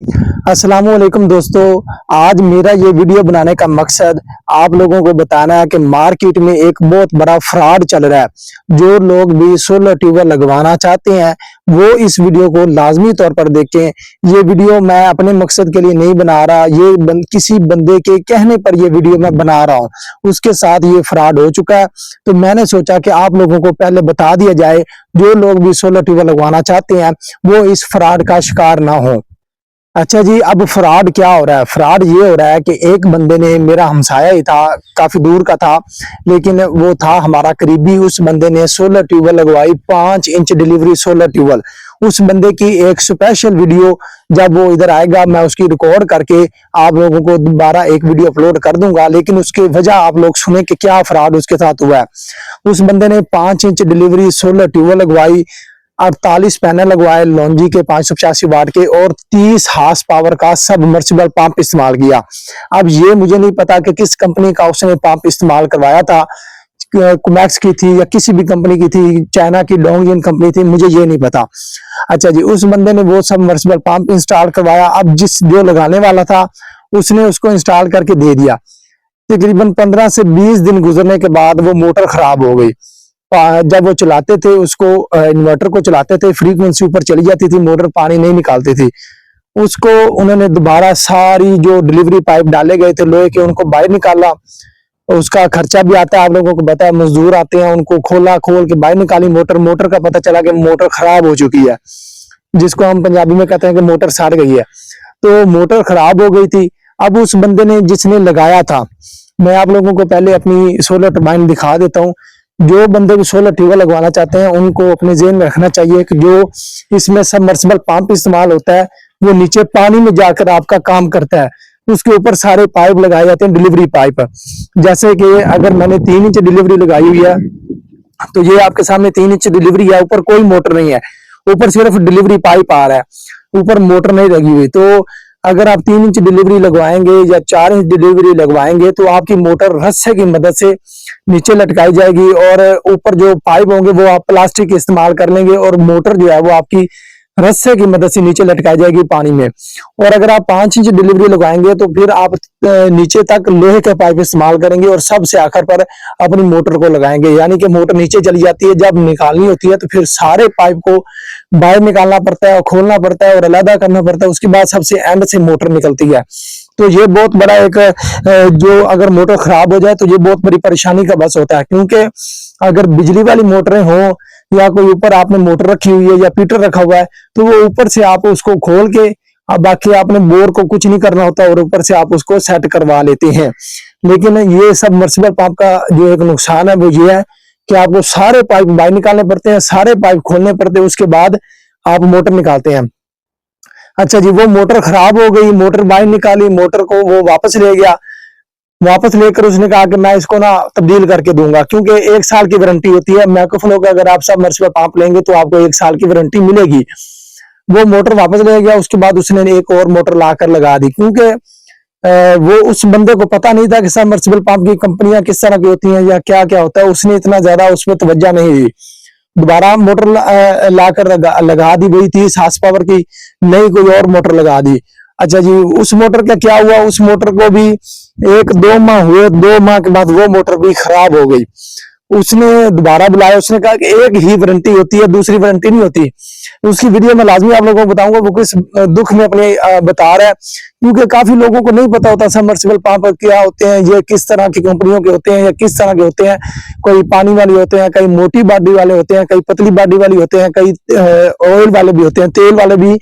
अस्सलामुअलैकुम दोस्तों। आज मेरा ये वीडियो बनाने का मकसद आप लोगों को बताना है कि मार्केट में एक बहुत बड़ा फ्रॉड चल रहा है। जो लोग भी सोलर ट्यूबवेल लगवाना चाहते हैं वो इस वीडियो को लाजमी तौर पर देखें। ये वीडियो मैं अपने मकसद के लिए नहीं बना रहा, किसी बंदे के कहने पर ये वीडियो मैं बना रहा हूँ। उसके साथ ये फ्रॉड हो चुका है, तो मैंने सोचा कि आप लोगों को पहले बता दिया जाए, जो लोग भी सोलर ट्यूबवेल लगवाना चाहते हैं वो इस फ्रॉड का शिकार ना हो। अच्छा जी, अब फ्रॉड क्या हो रहा है? फ्रॉड ये हो रहा है कि एक बंदे ने, मेरा हमसाया ही था, काफी दूर का था लेकिन वो था हमारा करीबी, उस बंदे ने सोलर ट्यूबवेल लगवाई, 5 इंच डिलीवरी सोलर ट्यूबवेल। उस बंदे की एक स्पेशल वीडियो जब वो इधर आएगा मैं उसकी रिकॉर्ड करके आप लोगों को दोबारा एक वीडियो अपलोड कर दूंगा, लेकिन उसकी वजह आप लोग सुने कि क्या फ्रॉड उसके साथ हुआ है। उस बंदे ने 5 इंच डिलीवरी सोलर ट्यूबवेल लगवाई, 48 पैनल लगवाए लॉन्जी के 585 वाट के, और 30 हार्स पावर का सबमर्सिबल पंप इस्तेमाल किया। अब ये मुझे नहीं पता कि किस कंपनी का उसने पंप इस्तेमाल करवाया था, कुमैक्स की थी या किसी भी कंपनी की थी, चाइना की डोंगजिन कंपनी थी, मुझे ये नहीं पता। अच्छा जी, उस बंदे ने वो सबमर्सिबल पंप इंस्टॉल करवाया। अब जो लगाने वाला था उसने उसको इंस्टॉल करके दे दिया। तकरीबन 15 से 20 दिन गुजरने के बाद वो मोटर खराब हो गई। जब वो चलाते थे उसको, इन्वर्टर को चलाते थे, फ्रीक्वेंसी ऊपर चली जाती थी, मोटर पानी नहीं निकालती थी। उसको उन्होंने दोबारा सारी जो डिलीवरी पाइप डाले गए थे लोहे के उनको बाहर निकाला। उसका खर्चा भी आता है, आप लोगों को पता है, मजदूर आते हैं, उनको खोल के बाहर निकाली मोटर। मोटर का पता चला कि मोटर खराब हो चुकी है, जिसको हम पंजाबी में कहते हैं कि मोटर सड़ गई है। तो मोटर खराब हो गई थी। अब उस बंदे ने, जिसने लगाया था, मैं आप लोगों को पहले अपनी सोलर टर्बाइन दिखा देता हूँ। जो बंदे भी सोलर ट्यूबवेल लगवाना चाहते हैं उनको अपने जेहन में रखना चाहिए कि जो इसमें सबमर्सिबल पंप इस्तेमाल होता है वो नीचे पानी में जाकर आपका काम करता है। उसके ऊपर सारे पाइप लगाए जाते हैं, डिलीवरी पाइप। जैसे कि अगर मैंने 3 इंच डिलीवरी लगाई हुई है तो ये आपके सामने 3 इंच डिलीवरी है, ऊपर कोई मोटर नहीं है, ऊपर सिर्फ डिलीवरी पाइप आ रहा है, ऊपर मोटर नहीं लगी हुई। तो अगर आप 3 इंच डिलीवरी लगवाएंगे या 4 इंच डिलीवरी लगवाएंगे तो आपकी मोटर रस्से की मदद से नीचे लटकाई जाएगी, और ऊपर जो पाइप होंगे वो आप प्लास्टिक इस्तेमाल कर लेंगे, और मोटर जो है वो आपकी रस्से की मदद से नीचे लटकाई जाएगी पानी में। और अगर आप 5 इंच डिलीवरी लगाएंगे तो फिर आप नीचे तक लोहे के पाइप इस्तेमाल करेंगे और सबसे आखिर पर अपनी मोटर को लगाएंगे, यानी कि मोटर नीचे चली जाती है, जब निकालनी होती है तो फिर सारे पाइप को बाहर निकालना पड़ता है और खोलना पड़ता है और अलग करना पड़ता है, उसके बाद सबसे एंड से मोटर निकलती है। तो ये बहुत बड़ा एक, जो अगर मोटर खराब हो जाए तो ये बहुत बड़ी परेशानी का बस होता है, क्योंकि अगर बिजली वाली मोटरें हो या कोई ऊपर आपने मोटर रखी हुई है या पीटर रखा हुआ है तो वो ऊपर से आप उसको खोल के, अब बाकी आपने बोर को कुछ नहीं करना होता और ऊपर से आप उसको सेट करवा लेते हैं। लेकिन ये सबमर्सिबल पंप का जो एक नुकसान है वो ये है कि आपको सारे पाइप बाहर निकालने पड़ते हैं, सारे पाइप खोलने पड़ते हैं, उसके बाद आप मोटर निकालते हैं। अच्छा जी, वो मोटर खराब हो गई, मोटर बाहर निकाली, मोटर को वो वापस ले गया। वापस लेकर उसने कहा कि मैं इसको ना तब्दील करके दूंगा, क्योंकि 1 साल की वारंटी होती है मैकफलो का, अगर आप सबमर्सिबल पंप लेंगे तो आपको 1 साल की वारंटी मिलेगी। वो मोटर वापस ले गया, उसके बाद उसने एक और मोटर लाकर लगा दी, क्योंकि वो उस बंदे को पता नहीं था कि सबमर्सिबल पंप की कंपनियां किस तरह की होती हैं या क्या क्या होता है, उसने इतना ज्यादा उस पर तवज्जो नहीं दी। दोबारा मोटर लाकर लगा दी, वही 30 हार्स पावर की, नई कोई और मोटर लगा दी। अच्छा जी, उस मोटर का क्या हुआ, उस मोटर को भी 1-2 माह हुए, 2 माह के बाद वो मोटर भी खराब हो गई। उसने दोबारा बुलाया, उसने कहा कि एक ही वारंटी होती है, दूसरी वारंटी नहीं होती। उसकी वीडियो में लाजमी आप लोगों को बताऊंगा, वो किस दुख में अपने बता रहा है, क्योंकि काफी लोगों को नहीं पता होता सबमर्सिबल पंप क्या होते हैं, ये किस तरह की कंपनियों के होते हैं या किस तरह के होते हैं। कोई पानी वाले होते हैं, कई मोटी बॉडी वाले होते हैं, कई पतली बॉडी वाली होते हैं, कई ऑयल वाले भी होते हैं, तेल वाले भी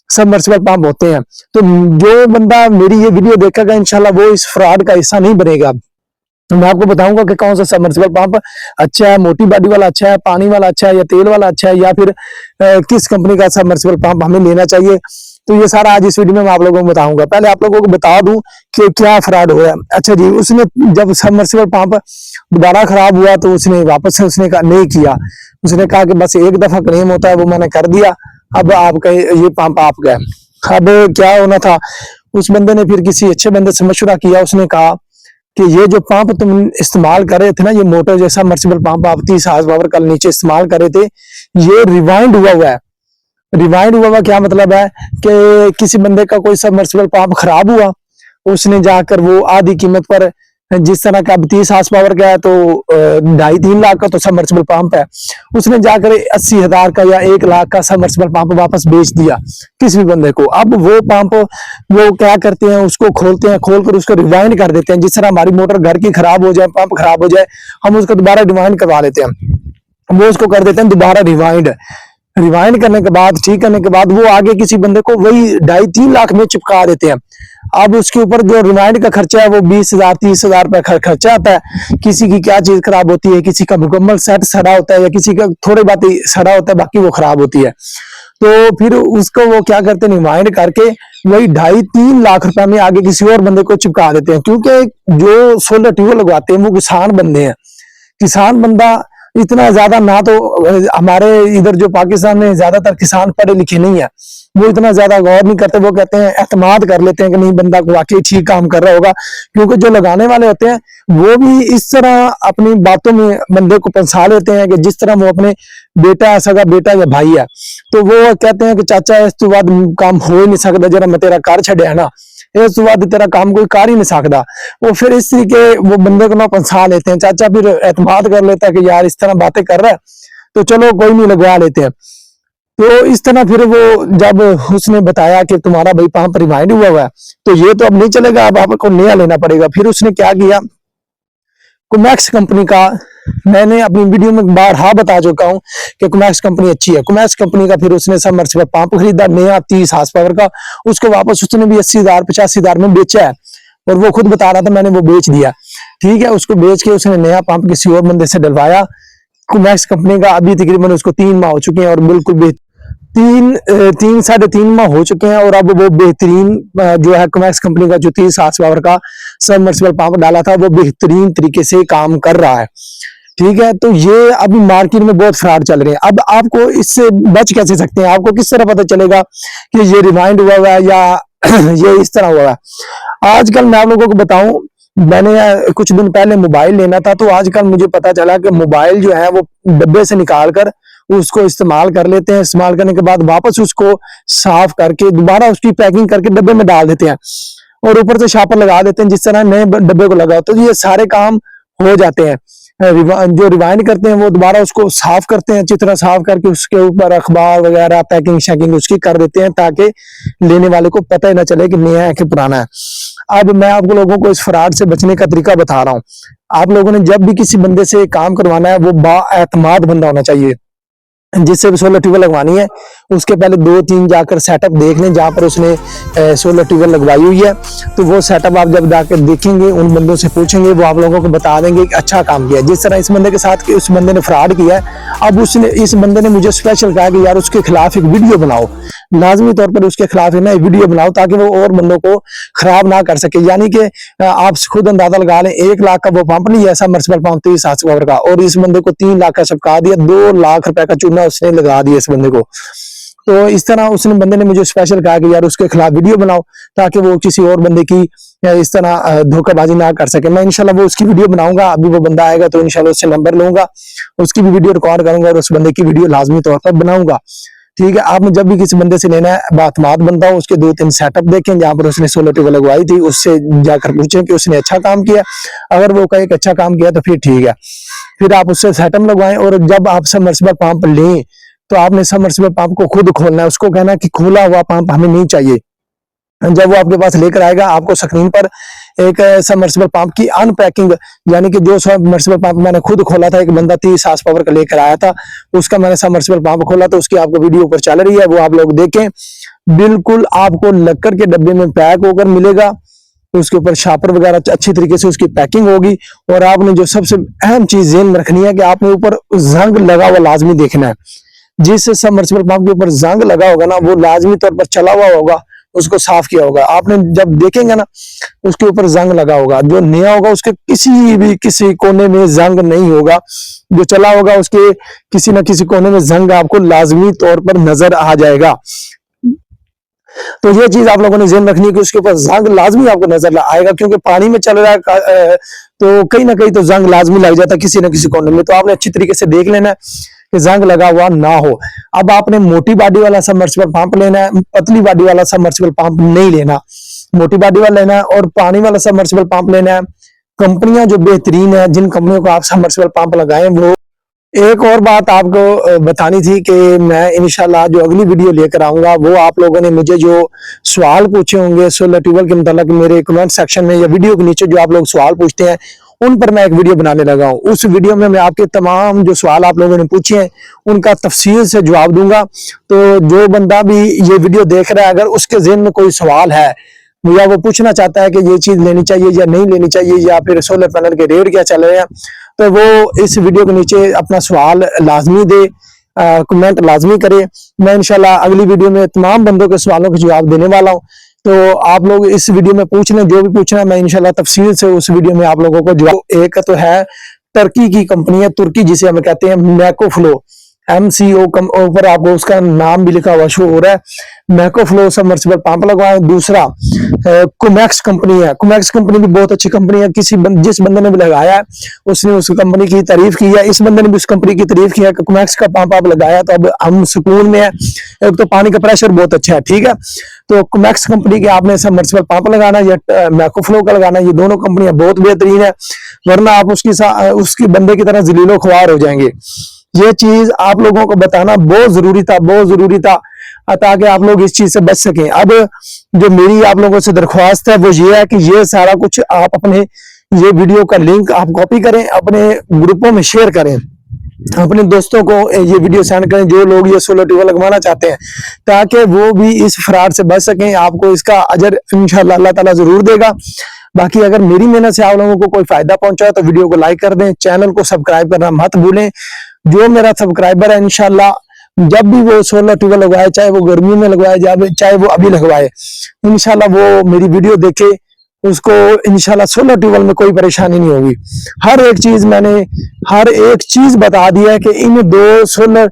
सबमर्सिबल पंप होते हैं। तो जो बंदा मेरी ये वीडियो देखेगा इंशाल्लाह वो इस फ्रॉड का हिस्सा नहीं बनेगा। तो मैं आपको बताऊंगा कि कौन सा सबमर्सिबल पंप अच्छा है, मोटी बॉडी वाला अच्छा है, पानी वाला अच्छा है, या तेल वाला अच्छा है, या फिर किस कंपनी का सबमर्सिबल पंप हमें लेना चाहिए। तो ये सारा आज इस वीडियो में मैं आप लोगों को बताऊंगा। पहले आप लोगों को बता दूं कि क्या फ्रॉड हुआ है। अच्छा जी, उसने जब सबमर्सिबल पंप दोबारा खराब हुआ तो उसने वापस से उसने नहीं किया, उसने कहा कि बस एक दफा क्लेम होता है, वो मैंने कर दिया, अब आपका ये पंप आपका है। अब क्या होना था, उस बंदे ने फिर किसी अच्छे बंदे से मशवरा किया, उसने कहा कि ये जो पंप तुम इस्तेमाल कर रहे थे ना, ये मोटर जैसा मर्सिबल पंप आप 30 हार्स पावर का नीचे इस्तेमाल कर रहे थे, ये रिवाइंड हुआ है। रिवाइंड हुआ हुआ क्या मतलब है कि किसी बंदे का कोई सबमर्सिबल पंप खराब हुआ, उसने जाकर वो आधी कीमत पर, जिस तरह का अब 30 हार्स पावर का है तो 2.5-3 लाख का तो सबमर्सिबल पंप है, उसने जाकर 80,000 का या 1 लाख का सबमर्सिबल पंप वापस बेच दिया किसी भी बंदे को। अब वो पंप वो क्या करते हैं, उसको खोलते हैं, खोलकर उसको रिवाइंड कर देते हैं। जिस तरह हमारी मोटर घर की खराब हो जाए, पंप खराब हो जाए, हम उसको दोबारा रिवाइंड करवा लेते हैं, वो उसको कर देते हैं दोबारा रिवाइंड। रिवाइंड करने के बाद, ठीक करने के बाद, वो आगे किसी बंदे को वही 2.5-3 लाख में चिपका देते हैं। अब उसके ऊपर जो रिवाइंड का खर्चा है वो 20,000 30,000 रुपए खर्चा आता है। किसी की क्या चीज खराब होती है, किसी का मुकम्मल सेट सड़ा होता है, या किसी का थोड़ी बात सड़ा होता है, बाकी वो खराब होती है। तो फिर उसको वो क्या करते हैं, रिवाइंड करके वही 2.5-3 लाख रुपए में आगे किसी और बंदे को चिपका देते हैं। क्योंकि जो सोलर ट्यूबवेल लगवाते हैं वो किसान बंदे हैं। किसान बंदा इतना ज्यादा ना तो, हमारे इधर जो पाकिस्तान में ज्यादातर किसान पढ़े लिखे नहीं है, वो इतना ज्यादा गौर नहीं करते। वो कहते हैं, एतमाद कर लेते हैं कि नहीं बंदा वाकई ठीक काम कर रहा होगा। क्योंकि जो लगाने वाले होते हैं वो भी इस तरह अपनी बातों में बंदे को फंसा लेते हैं कि जिस तरह वो अपने बेटा, सगा बेटा या भाई है, तो वो कहते हैं कि चाचा इस तो बाद काम हो ही नहीं सकता, जरा मैं तेरा कार छड़े है ना, इस तो बाद तेरा काम कोई कर ही नहीं सकता। वो फिर इस तरीके वो बंदे को ना फंसा लेते हैं। चाचा फिर एतमाद कर लेता है कि यार इस तरह बातें कर रहा है तो चलो कोई नहीं, लगवा लेते हैं। तो इस तरह फिर वो जब उसने बताया कि तुम्हारा भाई पंप रिवाइंड हुआ है तो ये तो अब नहीं चलेगा, अब आपको नया लेना पड़ेगा। फिर उसने क्या किया, कुमैक्स कंपनी का, मैंने अपनी वीडियो में बारहा बता चुका हूं कि कुमैक्स कंपनी अच्छी है। कुमैक्स कंपनी का फिर उसने सबमर्सिबल पंप खरीदा नया 30 हार्स पावर का, उसको वापस उसने भी 80,000 85,000 में बेचा है, और वो खुद बता रहा था मैंने वो बेच दिया। ठीक है, उसको बेच के उसने नया पंप किसी और बंदे से डलवाया कुमैक्स कंपनी का। अभी तकरीबन उसको 3 माह हो चुके हैं और बिल्कुल 3-3.5 माह हो चुके हैं, और अब वो बेहतरीन जो है कुमैक्स कंपनी का जो 30 हार्स पावर का सबमर्सिबल पंप डाला था वो बेहतरीन तरीके से काम कर रहा है। ठीक है, तो ये अभी मार्केट में बहुत फ्रॉड चल रहे हैं। अब आपको इससे बच कैसे सकते हैं, आपको किस तरह पता चलेगा कि ये रिवाइंड हुआ हुआ है या ये इस तरह हुआ है। आजकल मैं आप लोगों को बताऊं, मैंने कुछ दिन पहले मोबाइल लेना था, तो आजकल मुझे पता चला कि मोबाइल जो है वो डब्बे से निकाल कर उसको इस्तेमाल कर लेते हैं, इस्तेमाल करने के बाद वापस उसको साफ करके दोबारा उसकी पैकिंग करके डब्बे में डाल देते हैं, और ऊपर से शापर लगा देते हैं जिस तरह नए डब्बे को लगा। तो ये सारे काम हो जाते हैं। जो रिवाइंड करते हैं वो दोबारा उसको साफ करते हैं, अच्छी तरह साफ करके उसके ऊपर अखबार वगैरह पैकिंग शैकिंग उसकी कर देते हैं, ताकि लेने वाले को पता ही ना चले कि नया है कि पुराना है। अब मैं आपको लोगों को इस फ्रॉड से बचने का तरीका बता रहा हूँ। आप लोगों ने जब भी किसी बंदे से काम करवाना है वो बाएतमाद बंदा होना चाहिए। जिससे भी सोलर ट्यूबवेल लगवानी है उसके पहले 2-3 जाकर सेटअप देख लें जहां पर उसने सोलर ट्यूबवेल लगवाई हुई है। तो वो सेटअप आप जब जाकर देखेंगे, उन बंदों से पूछेंगे, वो आप लोगों को बता देंगे कि अच्छा काम किया। जिस तरह इस बंदे के साथ उस बंदे ने फ्रॉड किया है, अब उसने इस बंदे ने मुझे स्पेशल कहा कि यार उसके खिलाफ एक वीडियो बनाओ, लाजमी तौर पर उसके खिलाफ है ना वीडियो बनाओ, ताकि वो और बंदों को खराब ना कर सके। यानी कि आप खुद अंदाजा लगा लें, 1 लाख का वो पंप नहीं है सबमर्सिबल पंप 30 हार्स पावर का, और इस बंदे को 3 लाख का चिपका दिया, 2 लाख रुपए का चूना उसने लगा दिया इस बंदे को। तो इस तरह उसने बंदे ने मुझे स्पेशल कहा कि यार उसके खिलाफ वीडियो बनाओ, ताकि वो किसी और बंदे की इस तरह धोखाबाजी ना कर सके। मैं इंशाल्लाह वो उसकी वीडियो बनाऊंगा, अभी वो बंदा आएगा तो इंशाल्लाह उससे नंबर लूंगा, उसकी भी वीडियो रिकॉर्ड करूंगा और उस बंदे की वीडियो लाजमी तौर पर बनाऊंगा। ठीक है, आपने जब भी किसी बंदे से लेना है बातमाद बंदा हो, उसके 2-3 सेटअप देखें जहां पर उसने सोलर ट्यूबवेल लगवाई थी, उससे जाकर पूछें कि उसने अच्छा काम किया। अगर वो कहे अच्छा काम किया तो फिर ठीक है, फिर आप उससे सेटअप लगवाएं। और जब आप सबमर्सिबल पंप लें तो आपने सबमर्सिबल पंप को खुद खोलना है, उसको कहना है कि खोला हुआ पंप हमें नहीं चाहिए। जब वो आपके पास लेकर आएगा, आपको स्क्रीन पर एक सबमर्सिबल पंप की अनपैकिंग, यानी कि जो सबमर्सिबल पंप मैंने खुद खोला था, एक बंदा 30 हार्स पावर का लेकर आया था, उसका मैंने सबमर्सिबल पंप खोला, तो उसकी आपको वीडियो ऊपर चल रही है, वो आप लोग देखें। बिल्कुल आपको लक्कर के डब्बे में पैक होकर मिलेगा, उसके ऊपर शापर वगैरह अच्छी तरीके से उसकी पैकिंग होगी। और आपने जो सबसे अहम चीज ध्यान में रखनी है कि आपने ऊपर जंग लगा हुआ लाजमी देखना है। जिस सबमर्सिबल पंप के ऊपर जंग लगा होगा ना, वो लाजमी तौर पर चला हुआ होगा, उसको साफ किया होगा। आपने जब देखेंगे ना उसके ऊपर जंग लगा होगा, जो नया होगा उसके किसी कोने में जंग नहीं होगा, जो चला होगा उसके किसी न किसी कोने में जंग आपको लाजमी तौर पर नजर आ जाएगा। तो ये चीज आप लोगों ने ध्यान रखनी है कि उसके ऊपर जंग लाजमी आपको नजर आएगा, क्योंकि पानी में चल रहा है तो कहीं ना कहीं तो जंग लाजमी लग जाता है किसी न किसी कोने में। तो आपने अच्छी तरीके से देख लेना है। कि जंग लगा हुआ ना हो। अब आपने मोटी बॉडी वाला सबमर्सिबल पंप लेना है, पतली बॉडी वाला सबमर्सिबल पंप नहीं लेना, मोटी बॉडी वाला लेना है और पानी वाला सबमर्सिबल पंप लेना है। कंपनियां जो बेहतरीन है, जिन कंपनियों को आप सबमर्सिबल पंप लगाएं, वो एक और बात आपको बतानी थी कि मैं इंशाल्लाह जो अगली वीडियो लेकर आऊंगा, वो आप लोगों ने मुझे जो सवाल पूछे होंगे सोलर ट्यूबवेल के मुताल्लिक मेरे कमेंट सेक्शन में या वीडियो के नीचे जो आप लोग सवाल पूछते हैं, उन पर मैं एक वीडियो बनाने लगा हूं। उस वीडियो में मैं आपके तमाम जो सवाल आप लोगों ने पूछे हैं उनका तफसील से जवाब दूंगा। तो जो बंदा भी ये वीडियो देख रहा है, अगर उसके ज़हन में कोई सवाल है या वो पूछना चाहता है कि ये चीज लेनी चाहिए या नहीं लेनी चाहिए, या फिर सोलर पैनल के रेट क्या चल रहे हैं, तो वो इस वीडियो के नीचे अपना सवाल लाजमी दे, कमेंट लाजमी करे। मैं इंशाल्लाह अगली वीडियो में तमाम बंदों के सवालों के जवाब देने वाला हूं। तो आप लोग इस वीडियो में पूछ लें, जो भी पूछना है मैं इंशाल्लाह तफसील से उस वीडियो में आप लोगों को जवाब। एक तो है टर्की की कंपनी है, तुर्की जिसे हम कहते हैं मैकोफ्लो, MCO ऊपर आपको उसका नाम भी लिखा हुआ शो हो रहा है, मैकोफ्लो सबमर्सिबल पंप लगवाएं। दूसरा कुमैक्स कंपनी है, कुमैक्स कंपनी भी बहुत अच्छी कंपनी है। जिस बंदे ने भी लगाया है उसने उस कंपनी की तारीफ की है, इस बंदे ने भी उस कंपनी की तारीफ की है कि कुमैक्स का पंप आप लगाया तो अब हम सुकून में है। एक तो पानी का प्रेशर बहुत अच्छा है, ठीक है। तो कुमैक्स कंपनी के आपने सबमर्सिबल पंप लगाना या मैकोफ्लो का लगाना, ये दोनों कंपनियां बहुत बेहतरीन है, वरना आप उसकी बंदे की तरह जलीलो ख्वार हो जाएंगे। ये चीज आप लोगों को बताना बहुत जरूरी था, बहुत जरूरी था, ताकि आप लोग इस चीज से बच सकें। अब जो मेरी आप लोगों से दरख्वास्त है वो ये है कि ये सारा कुछ आप अपने ये वीडियो का लिंक आप कॉपी करें, अपने ग्रुपों में शेयर करें, अपने दोस्तों को ये वीडियो सेंड करें जो लोग ये सोलर ट्यूबवेल लगवाना चाहते हैं, ताकि वो भी इस फ्रॉड से बच सकें। आपको इसका अजर इंशाल्लाह अल्लाह ताला जरूर देगा। बाकी अगर मेरी मेहनत से आप लोगों को कोई फायदा पहुंचा तो वीडियो को लाइक कर दें, चैनल को सब्सक्राइब करना मत भूलें। जो मेरा सब्सक्राइबर है इंशाल्लाह जब भी वो सोलर ट्यूबवेल लगवाए, चाहे वो गर्मी में लगवाए जाए चाहे वो अभी लगवाए, इंशाल्लाह वो मेरी वीडियो देखे, उसको इंशाल्लाह सोलर ट्यूबवेल में कोई परेशानी नहीं होगी। हर एक चीज बता दी है कि इन दो सोलर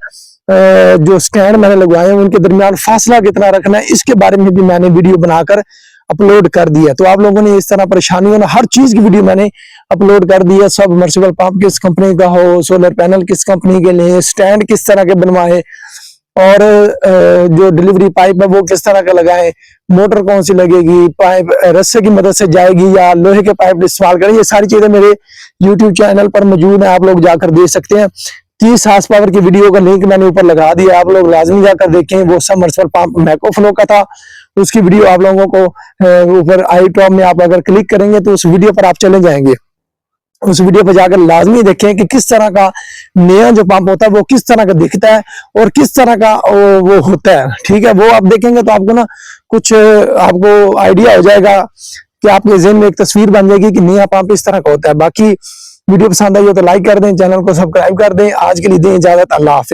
जो स्टैंड मैंने लगवाए हैं उनके दरमियान फासला कितना रखना है, इसके बारे में भी मैंने वीडियो बनाकर अपलोड कर दिया। तो आप लोगों ने इस तरह परेशानी हो ना, हर चीज की वीडियो मैंने अपलोड कर दी है। सबमर्सिबल पंप किस कंपनी का हो, सोलर पैनल किस कंपनी के लिए, स्टैंड किस तरह के बनवाए, और जो डिलीवरी पाइप है वो किस तरह का लगाएं, मोटर कौन सी लगेगी, पाइप रस्से की मदद से जाएगी या लोहे के पाइप इस्तेमाल करें, ये सारी चीजें मेरे YouTube चैनल पर मौजूद है, आप लोग जाकर देख सकते हैं। 30 हार्स पावर की वीडियो का लिंक मैंने ऊपर लगा दिया, आप लोग लाजमी जाकर देखें। वो सबमर्सिबल पंप मैकोफ्लो का था, उसकी वीडियो आप लोगों को ऊपर आई टॉप में आप अगर क्लिक करेंगे तो उस वीडियो पर आप चले जाएंगे। उस वीडियो पर जाकर लाजमी देखें कि किस तरह का नया जो पंप होता है वो किस तरह का दिखता है और किस तरह का वो होता है, ठीक है। वो आप देखेंगे तो आपको ना कुछ आपको आइडिया हो जाएगा कि आपके ज़हन में एक तस्वीर बन जाएगी कि नया पंप इस तरह का होता है। बाकी वीडियो पसंद आई हो तो लाइक कर दें, चैनल को सब्सक्राइब कर दें। आज के लिए दें इजाजत, अल्लाह हाफिज।